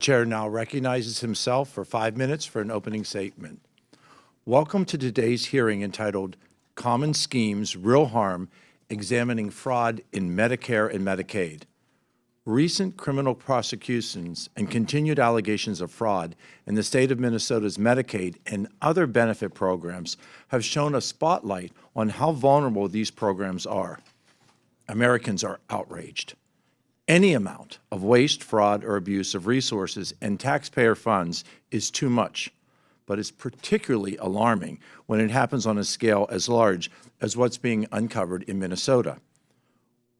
Chair now recognizes himself for 5 minutes for an opening statement. Welcome to today's hearing entitled Common Schemes, Real Harm, Examining Fraud in Medicare and Medicaid. Recent criminal prosecutions and continued allegations of fraud in the state of Minnesota's Medicaid and other benefit programs have shown a spotlight on how vulnerable these programs are. Americans are outraged. Any amount of waste, fraud, or abuse of resources and taxpayer funds is too much, but it's particularly alarming when it happens on a scale as large as what's being uncovered in Minnesota.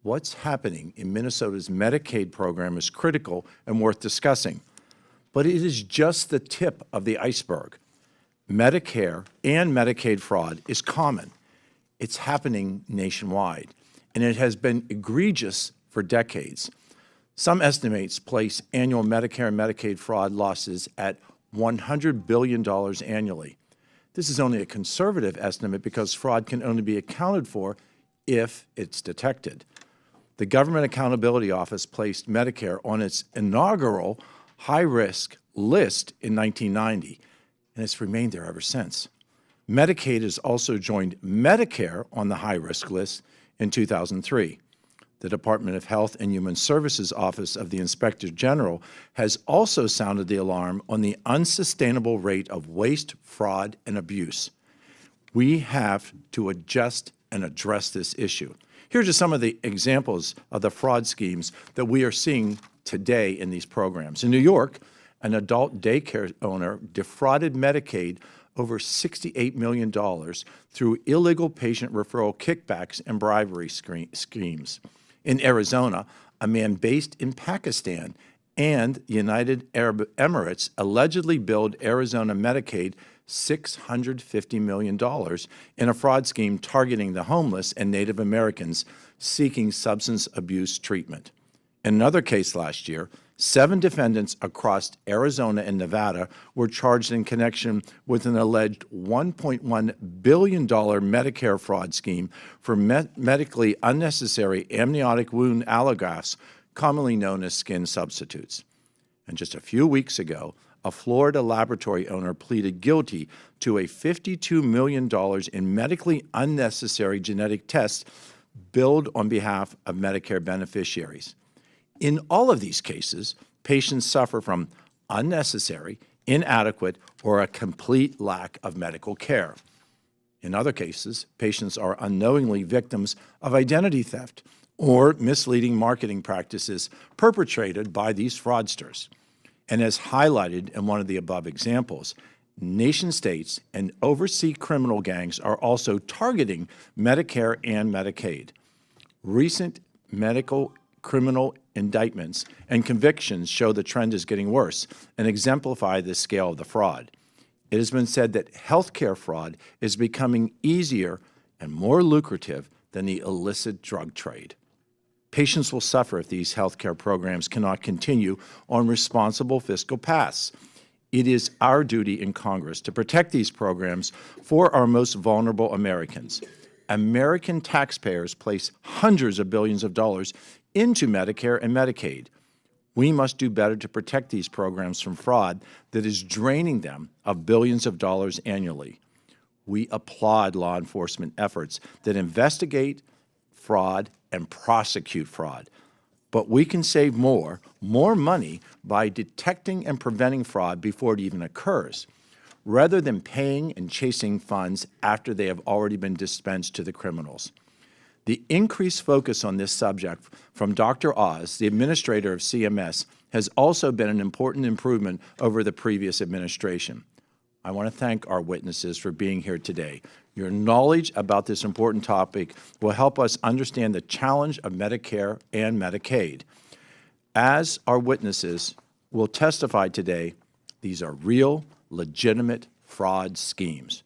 What's happening in Minnesota's Medicaid program is critical and worth discussing, but it is just the tip of the iceberg. Medicare and Medicaid fraud is common. It's happening nationwide, and it has been egregious for decades. Some estimates place annual Medicare and Medicaid fraud losses at $100 billion annually. This is only a conservative estimate because fraud can only be accounted for if it's detected. The Government Accountability Office placed Medicare on its inaugural high-risk list in 1990, and it's remained there ever since. Medicaid has also joined Medicare on the high-risk list in 2003. The Department of Health and Human Services Office of the Inspector General has also sounded the alarm on the unsustainable rate of waste, fraud, and abuse. We have to adjust and address this issue. Here are just some of the examples of the fraud schemes that we are seeing today in these programs. In New York, an adult daycare owner defrauded Medicaid over $68 million through illegal patient referral kickbacks and bribery schemes. In Arizona, a man based in Pakistan and United Arab Emirates allegedly billed Arizona Medicaid $650 million in a fraud scheme targeting the homeless and Native Americans seeking substance abuse treatment. In another case last year, 7 defendants across Arizona and Nevada were charged in connection with an alleged $1.1 billion Medicare fraud scheme for medically unnecessary amniotic wound allografts, commonly known as skin substitutes. And just a few weeks ago, a Florida laboratory owner pleaded guilty to a $52 million in medically unnecessary genetic tests billed on behalf of Medicare beneficiaries. In all of these cases, patients suffer from unnecessary, inadequate, or a complete lack of medical care. In other cases, patients are unknowingly victims of identity theft or misleading marketing practices perpetrated by these fraudsters. And as highlighted in one of the above examples, nation-states and overseas criminal gangs are also targeting Medicare and Medicaid. Recent medical criminal indictments and convictions show the trend is getting worse and exemplify the scale of the fraud. It has been said that healthcare fraud is becoming easier and more lucrative than the illicit drug trade. Patients will suffer if these healthcare programs cannot continue on responsible fiscal paths. It is our duty in Congress to protect these programs for our most vulnerable Americans. American taxpayers place hundreds of billions of dollars into Medicare and Medicaid. We must do better to protect these programs from fraud that is draining them of billions of dollars annually. We applaud law enforcement efforts that investigate fraud and prosecute fraud. But we can save more money by detecting and preventing fraud before it even occurs, rather than paying and chasing funds after they have already been dispensed to the criminals. The increased focus on this subject from Dr. Oz, the administrator of CMS, has also been an important improvement over the previous administration. I want to thank our witnesses for being here today. Your knowledge about this important topic will help us understand the challenge of Medicare and Medicaid. As our witnesses will testify today, these are real, legitimate fraud schemes.